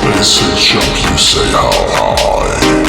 Liveset jump, you say how high?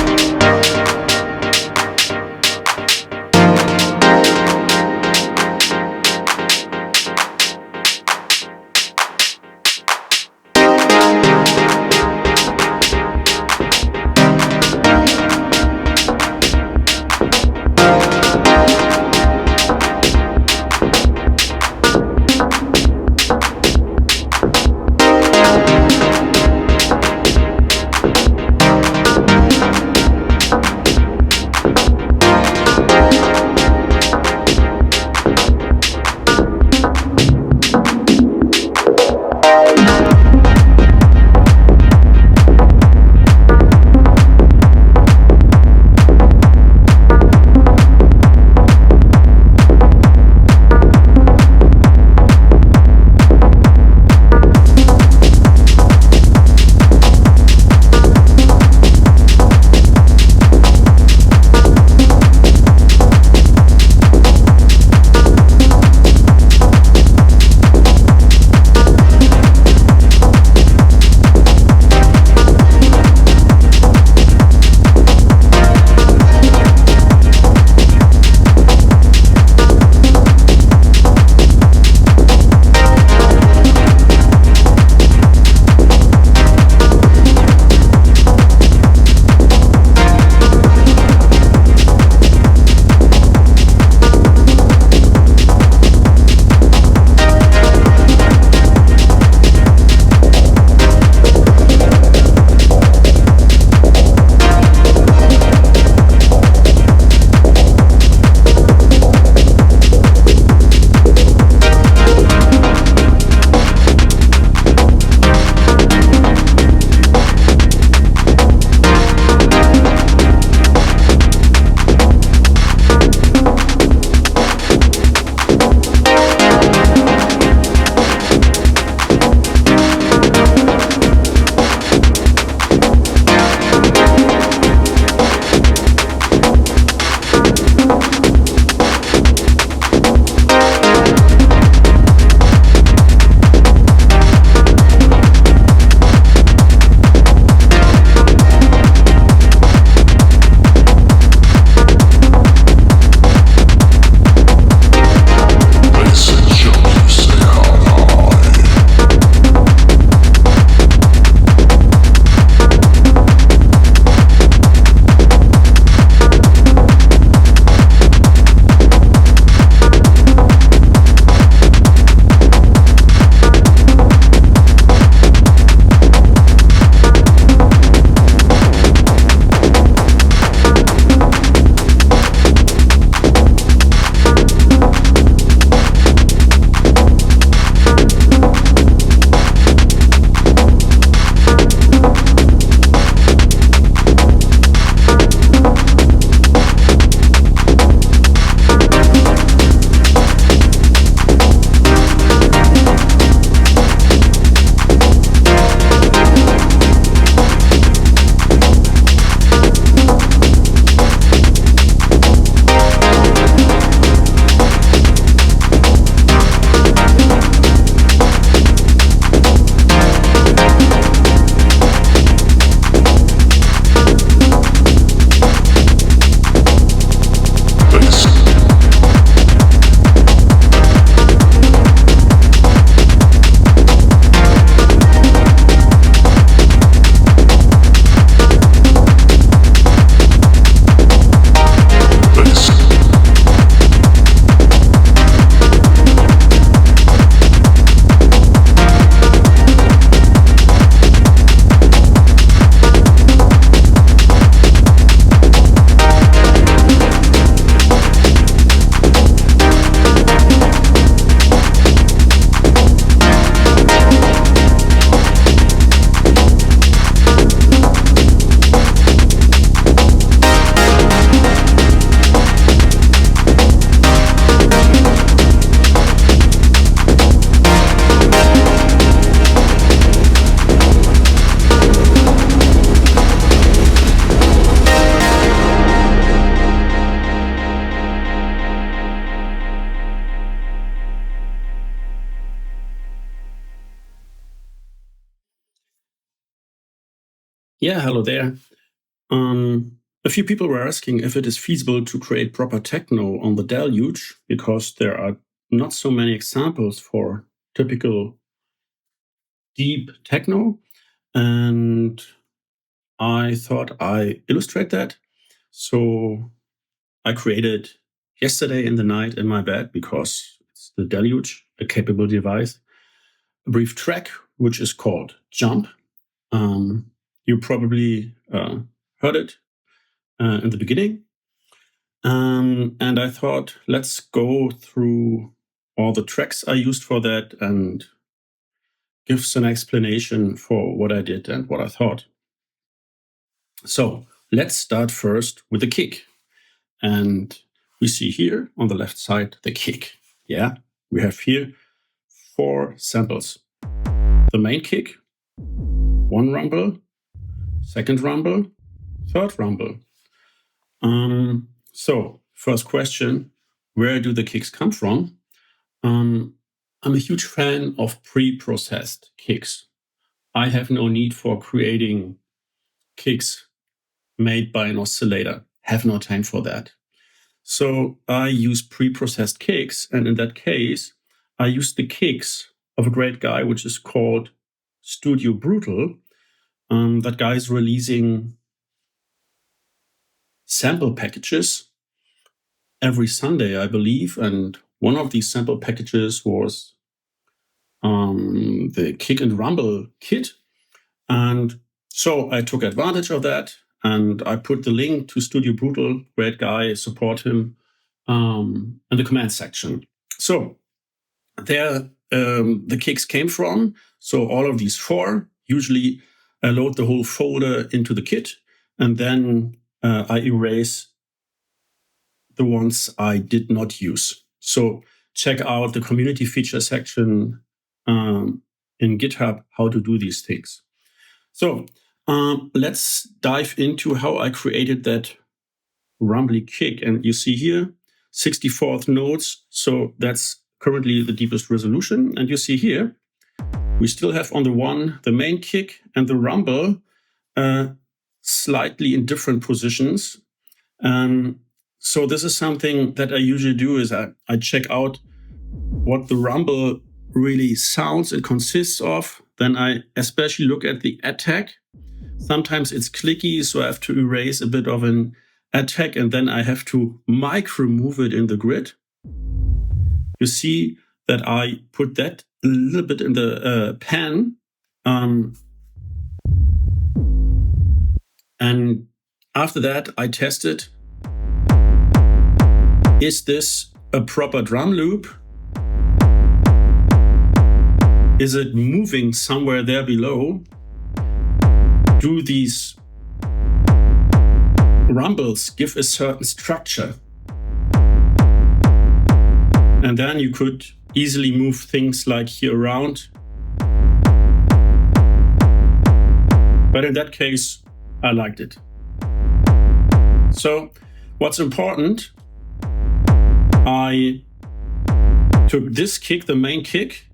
Yeah, hello there. A few people were asking if it is feasible to create proper techno on the Deluge because there are not so many examples for typical deep techno. And I thought I illustrate that. So I created yesterday in the night in my bed, because it's the Deluge, a capable device, a brief track which is called Jump. You probably heard it in the beginning. And I thought, let's go through all the tracks I used for that and give some explanation for what I did and what I thought. So let's start first with the kick. And we see here on the left side the kick. Yeah, we have here 4 samples. The main kick, 1 rumble, second rumble, third rumble. So first question, where do the kicks come from? I'm a huge fan of pre-processed kicks. I have no need for creating kicks made by an oscillator. Have no time for that. So I use pre-processed kicks, and in that case, I use the kicks of a great guy which is called Studio Brutal. That guy is releasing sample packages every Sunday, I believe, and one of these sample packages was the Kick and Rumble kit. And so I took advantage of that, and I put the link to Studio Brutal, great guy, support him, in the comment section. So there the kicks came from. So all of these 4, usually I load the whole folder into the kit, and then I erase the ones I did not use. So check out the community feature section in GitHub how to do these things. So let's dive into how I created that rumbly kick. And you see here 64th notes. So that's currently the deepest resolution. And you see here, we still have on the one, the main kick and the rumble slightly in different positions. So this is something that I usually do is I check out what the rumble really sounds and consists of. Then I especially look at the attack. Sometimes it's clicky, so I have to erase a bit of an attack, and then I have to micro move it in the grid. You see that I put that a little bit in the pan. And after that, I tested, is this a proper drum loop? Is it moving somewhere there below? Do these rumbles give a certain structure? And then you could easily move things like here around. But in that case, I liked it. So what's important, I took this kick, the main kick,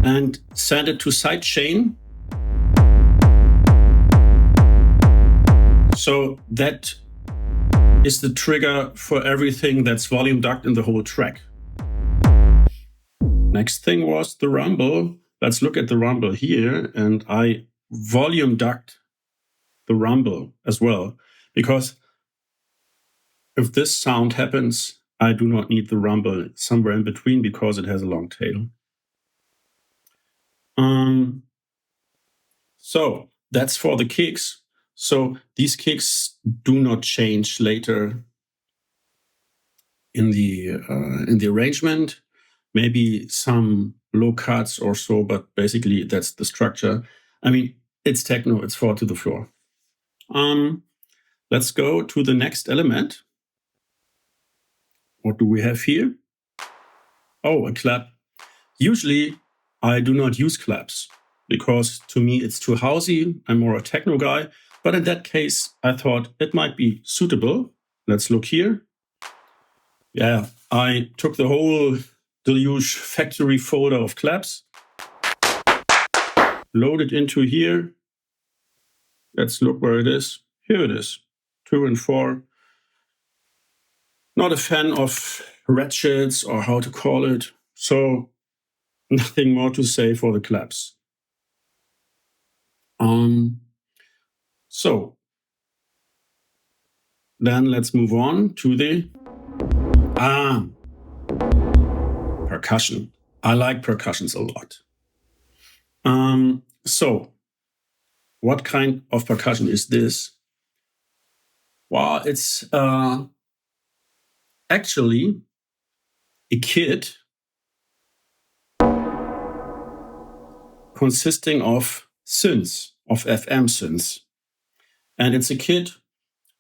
and sent it to sidechain. So that is the trigger for everything that's volume ducked in the whole track. Next thing was the rumble. Let's look at the rumble here. And I volume ducked the rumble as well, because if this sound happens, I do not need the rumble somewhere in between because it has a long tail. So that's for the kicks. So these kicks do not change later in the arrangement. Maybe some low cuts or so, but basically that's the structure. I mean, it's techno, it's 4 to the floor. Let's go to the next element. What do we have here? Oh, a clap. Usually I do not use claps because to me it's too housey. I'm more a techno guy. But in that case, I thought it might be suitable. Let's look here. Yeah, I took the whole Deluge factory folder of claps, loaded into here, let's look where it is. Here it is, 2 and 4. Not a fan of ratchets or how to call it, so nothing more to say for the claps. So then let's move on to the percussion. I like percussions a lot. So what kind of percussion is this? Well, it's actually a kit consisting of synths, of FM synths. And it's a kit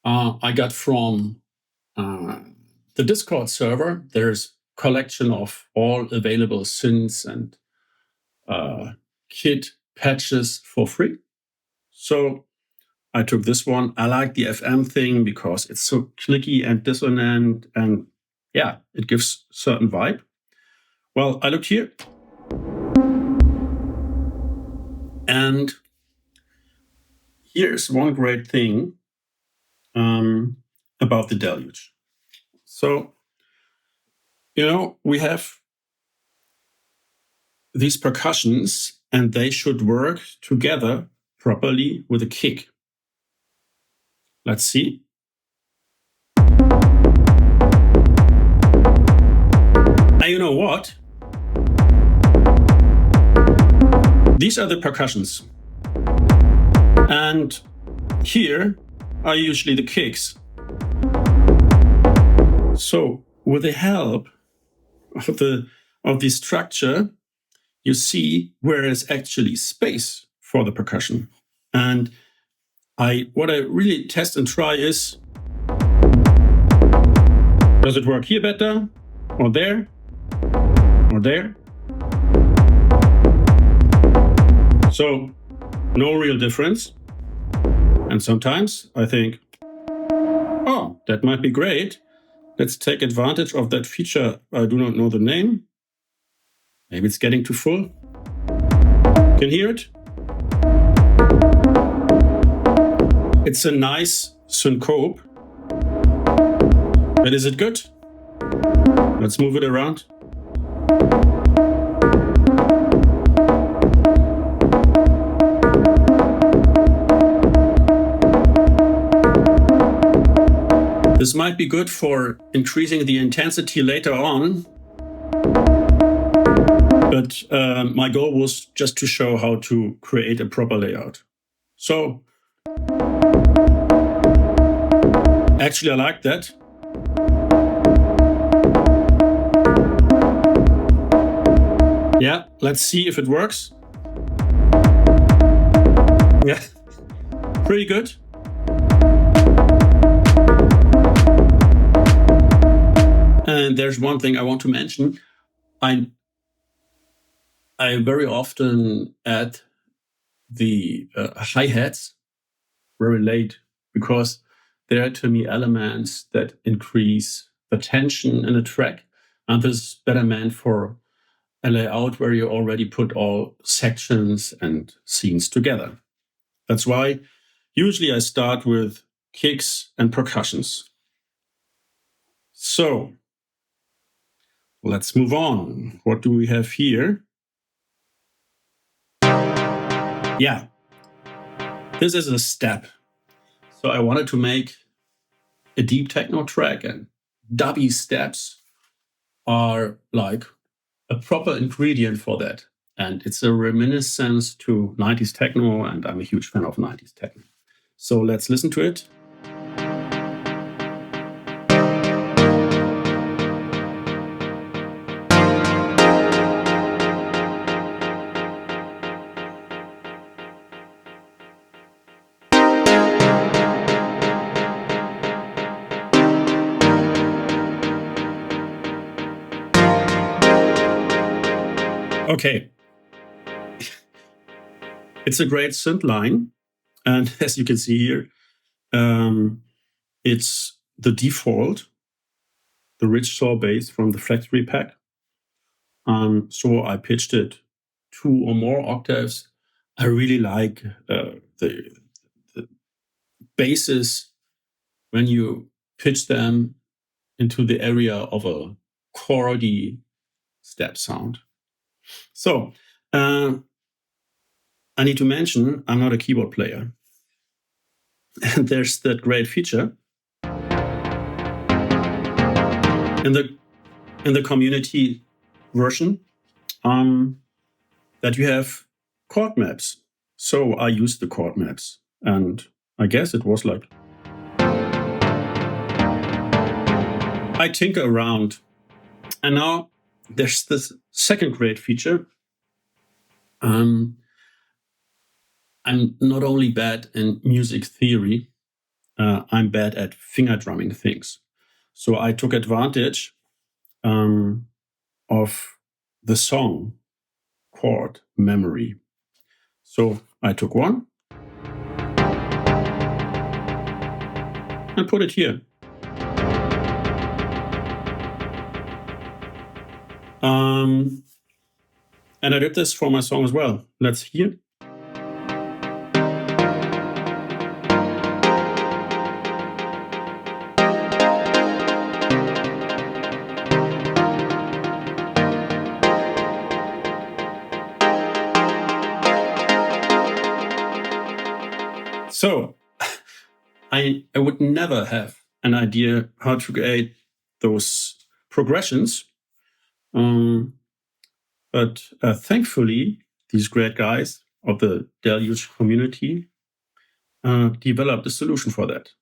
I got from the Discord server. There's a collection of all available synths and kit patches for free. So I took this one. I like the FM thing because it's so clicky and dissonant, and yeah, it gives certain vibe. Well, I looked here, and here's one great thing about the Deluge. So, we have these percussions, and they should work together properly with a kick. Let's see. And you know what? These are the percussions. And here are usually the kicks. So with the help of the structure, you see where is actually space for the percussion. And what I really test and try is, does it work here better, or there, or there? So no real difference. And sometimes I think, oh, that might be great. Let's take advantage of that feature. I do not know the name. Maybe it's getting too full. Can you hear it? It's a nice syncope. But is it good? Let's move it around. This might be good for increasing the intensity later on, but my goal was just to show how to create a proper layout. So, actually I like that. Yeah, let's see if it works. Yeah, pretty good. And there's one thing I want to mention. I very often add the hi-hats very late because they're to me elements that increase the tension in a track. And this is better meant for a layout where you already put all sections and scenes together. That's why usually I start with kicks and percussions. So let's move on. What do we have here? Yeah, this is a step. So I wanted to make a deep techno track, and dubby steps are like a proper ingredient for that. And it's a reminiscence to 90s techno, and I'm a huge fan of 90s techno. So let's listen to it. Okay. It's a great synth line. And as you can see here, it's the default, the rich saw bass from the factory pack. So I pitched it 2 or more octaves. I really like the basses when you pitch them into the area of a chordy step sound. So I need to mention I'm not a keyboard player. And there's that great feature in the community version that you have chord maps. So I used the chord maps, and I guess it was like I tinker around. And now there's this second great feature. I'm not only bad in music theory, I'm bad at finger drumming things. So I took advantage of the song chord memory. So I took one and put it here. And I did this for my song as well. Let's hear. So I would never have an idea how to create those progressions. But thankfully, these great guys of the Deluge community developed a solution for that.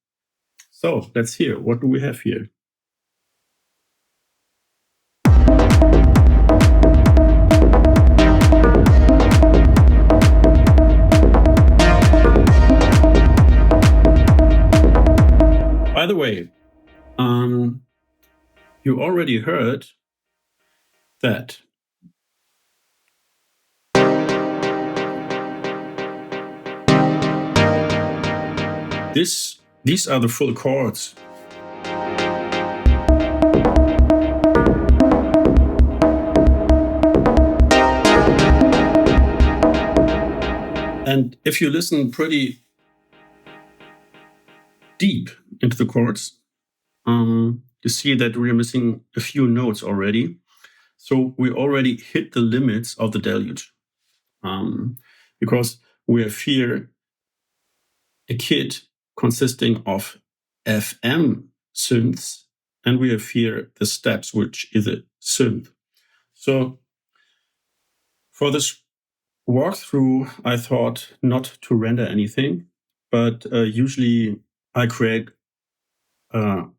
So let's hear, what do we have here? By the way, you already heard that these are the full chords. And if you listen pretty deep into the chords, you see that we're missing a few notes already. So we already hit the limits of the Deluge. Because we have here a kit consisting of FM synths, and we have here the steps, which is a synth. So for this walkthrough, I thought not to render anything, but usually I create for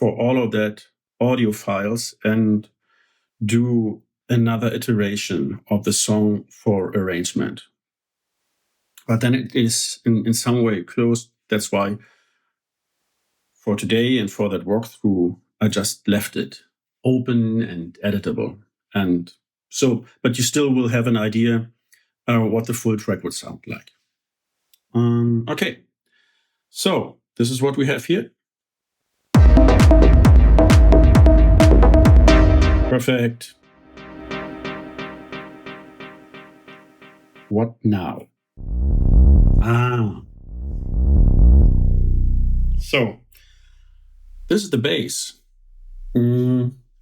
all of that audio files and do another iteration of the song for arrangement. But then it is in some way closed. That's why for today and for that walkthrough, I just left it open and editable. And so, but you still will have an idea what the full track would sound like. Okay, so this is what we have here. Perfect. What now? So this is the bass.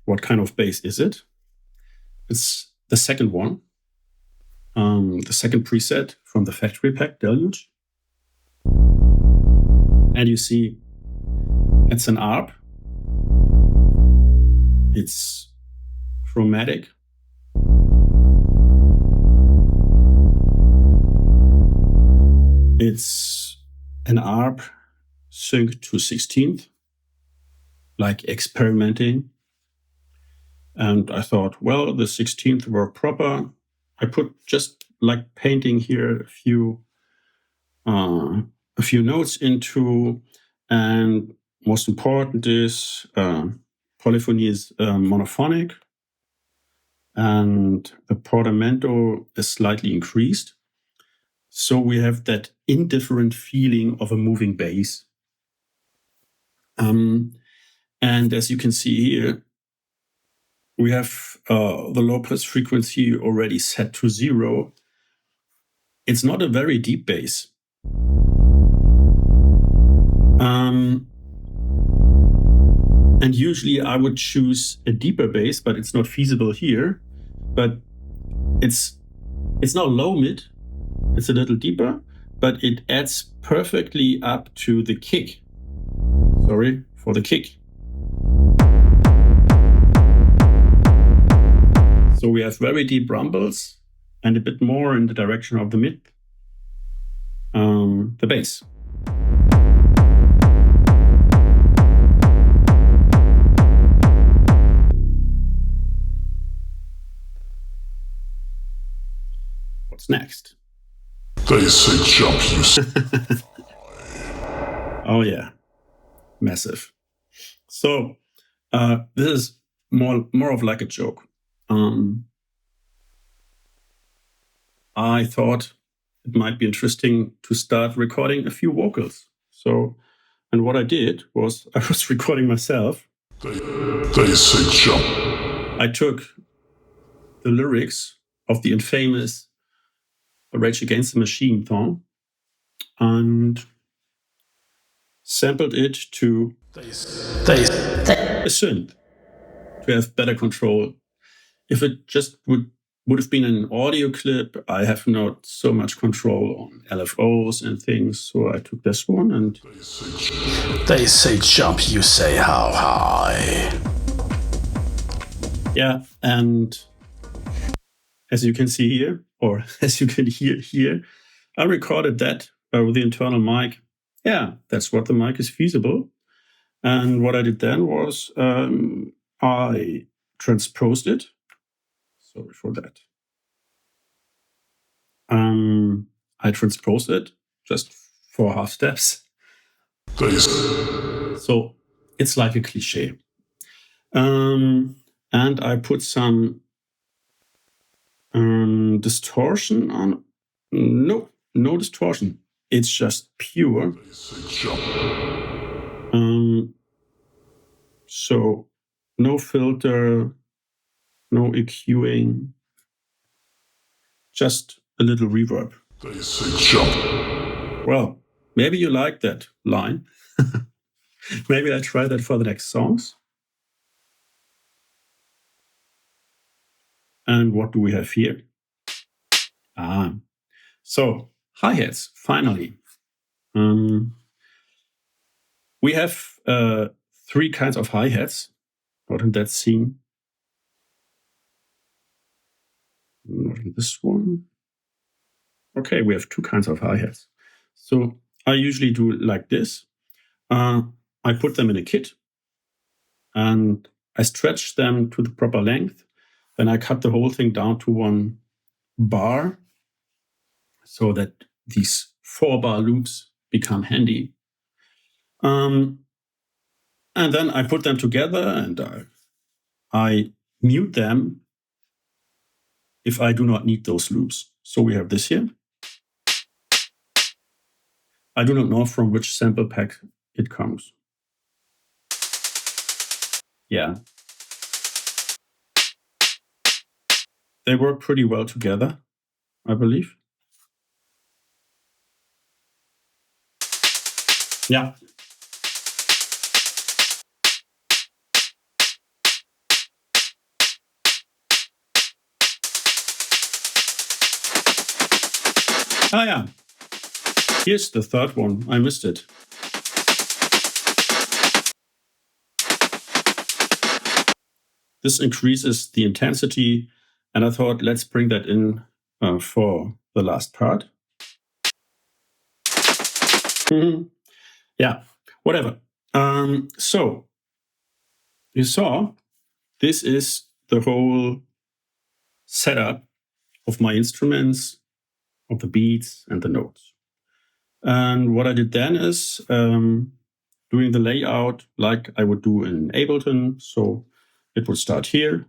What kind of bass is it? It's the second one. The second preset from the factory pack, Deluge. And you see it's an ARP. It's chromatic. It's an ARP synced to 16th, like experimenting. And I thought, well, the 16th worked proper. I put just like painting here a few notes into, and most important is polyphony is monophonic, and the portamento is slightly increased. So we have that indifferent feeling of a moving bass. And as you can see here, we have the low pass frequency already set to 0. It's not a very deep bass. And usually I would choose a deeper bass, but it's not feasible here. But it's not low mid, it's a little deeper, but it adds perfectly up to the kick. Sorry for the kick. So we have very deep rumbles and a bit more in the direction of the mid, the bass. What's next? They say jump, you say. Oh yeah, massive. So this is more of like a joke. I thought it might be interesting to start recording a few vocals. So, and what I did was I was recording myself. They say jump. I took the lyrics of the infamous Rage Against the Machine song and sampled it to a synth to have better control. If it just would have been an audio clip, I have not so much control on LFOs and things, so I took this one and... They say jump, you say how high. Yeah, and as you can see here, or as you can hear here, I recorded that with the internal mic. Yeah, that's what the mic is feasible. And what I did then was I transposed it. Sorry for that. I transposed it just for half steps. So it's like a cliche. And I put some distortion on. No distortion. It's just pure. So no filter, no EQing, just a little reverb. They say jump. Well, maybe you like that line. Maybe I try that for the next songs. And what do we have here? So hi-hats, finally. We have 3 kinds of hi-hats. Not in that scene. Not in this one. Okay, we have 2 kinds of hi-hats. So I usually do like this. I put them in a kit and I stretch them to the proper length. Then I cut the whole thing down to 1 bar so that these 4-bar loops become handy. And then I put them together and I mute them if I do not need those loops. So we have this here. I do not know from which sample pack it comes. Yeah. They work pretty well together, I believe. Yeah. Yeah. Here's the third one. I missed it. This increases the intensity, and I thought, let's bring that in for the last part. Yeah, whatever. So you saw this is the whole setup of my instruments, of the beats and the notes. And what I did then is doing the layout like I would do in Ableton. So it would start here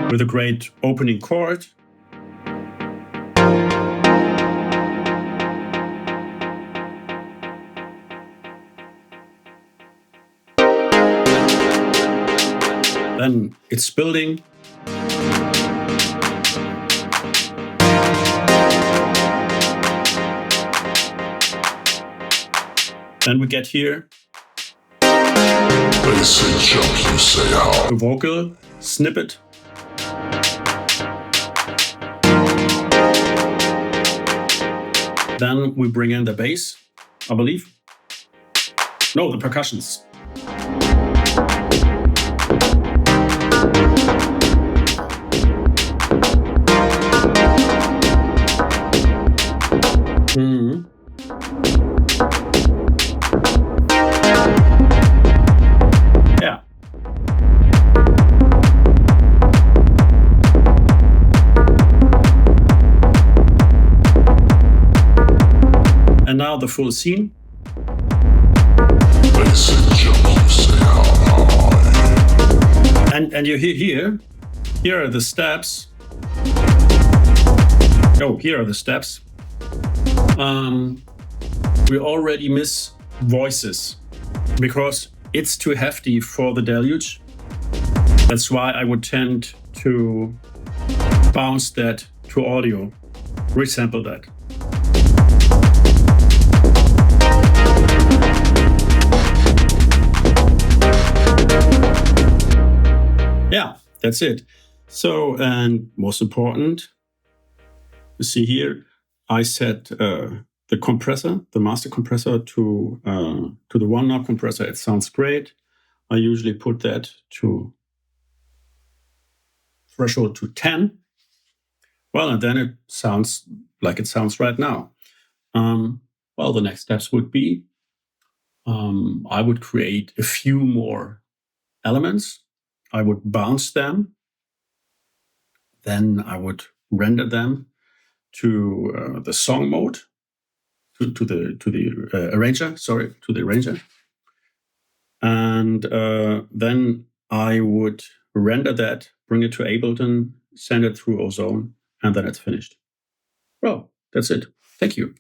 with a great opening chord. Then it's building. Then we get here They say jump, you say how. a vocal snippet. Then we bring in the bass, I believe. No, the percussions. Yeah. And now the full scene. They say jump, you say how. And you hear here are the steps. Oh, here are the steps. We already miss voices because it's too hefty for the Deluge. That's why I would tend to bounce that to audio, resample that. Yeah, that's it. So, and most important, you see here, I set the compressor, the master compressor, to the one knob compressor. It sounds great. I usually put that to threshold to 10. Well, and then it sounds like it sounds right now. Well, the next steps would be I would create a few more elements. I would bounce them. Then I would render them to the song mode, to the arranger. Sorry, to the arranger. And then I would render that, bring it to Ableton, send it through Ozone, and then it's finished. Well, that's it. Thank you.